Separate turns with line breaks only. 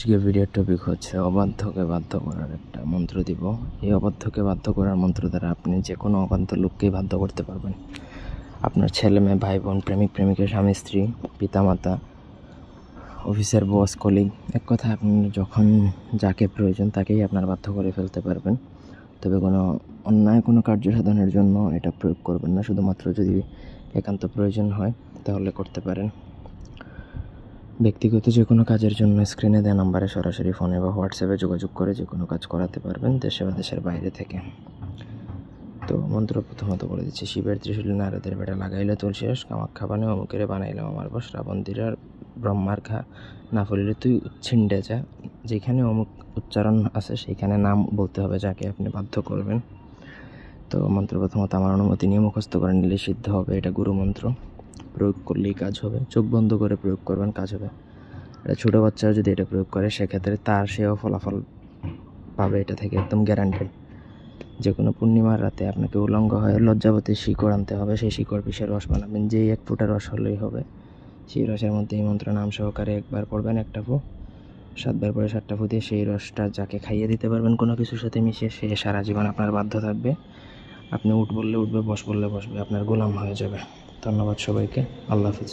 আজকের ভিডিওর টপিক হচ্ছে অবাধ্যকে বাধ্য করার একটা মন্ত্র দিব। এই অবাধ্যকে বাধ্য করার মন্ত্র দ্বারা আপনি যে কোনো অবাধ্য লোককেই বাধ্য করতে পারবেন। আপনার ছেলে মেয়ে, ভাই বোন, প্রেমিক প্রেমিকা, স্বামী স্ত্রী, পিতামাতা, অফিসের বস, কলিগ, এক কথায় আপনি যখন যাকে প্রয়োজন তাকেই আপনার বাধ্য করে ফেলতে পারবেন। তবে কোনো অন্যায় কোনো কার্য সাধনের জন্য এটা প্রয়োগ করবেন না। শুধুমাত্র যদি একান্ত প্রয়োজন হয় তাহলে করতে পারেন। ব্যক্তিগত যে কোনো কাজের জন্য স্ক্রিনে দেওয়া নাম্বারে সরাসরি ফোনে বা হোয়াটসঅ্যাপে যোগাযোগ করে যে কোনো কাজ করাতে পারবেন, দেশে বা দেশের বাইরে থেকে। তো মন্ত্র প্রথমত বলে দিচ্ছি। শিবের ত্রিশূলে নারদের বেটা লাগাইলে তুলসী রস, কামাখ্যা বানে অমুকেরে বানাইলাম আমার বস, রাবণ দিরার ব্রহ্মার খা, না ফলিলে তুই ছিন্ডে যা। যেখানে অমুক উচ্চারণ আছে সেইখানে নাম বলতে হবে যাকে আপনি বাধ্য করবেন। তো মন্ত্র প্রথমত আমার অনুমতি নিয়ে মুখস্থ করে নিলে সিদ্ধ হবে। এটা গুরু মন্ত্র, প্রয়োগ করলেই কাজ হবে। চোখ বন্ধ করে প্রয়োগ করবেন, কাজ হবে। এটা ছোটো বাচ্চাও যদি এটা প্রয়োগ করে সেক্ষেত্রে সেও ফলাফল পাবে, এটা থেকে একদম গ্যারান্টেড। যে কোনো পূর্ণিমার রাতে আপনাকে উলঙ্গ হয়ে লজ্জাবতী শিকড় আনতে হবে। সেই শিকড় বিষের রস বানাবেন, যেই 1 ফোঁটা রস হলেই হবে। সেই রসের মধ্যে এই মন্ত্র নাম সহকারে একবার পড়বেন, 1টা ফু, 7বার পরে 7টা ফু দিয়ে সেই রসটা যাকে খাইয়ে দিতে পারবেন কোনো কিছুর সাথে মিশিয়ে, সে সারা জীবন আপনার বাধ্য থাকবে। আপনি উঠ বললে উঠবে, বস বললে বসবে, আপনার গোলাম হয়ে যাবে। ধন্যবাদ সবাইকে। আল্লাহ হাফিজ।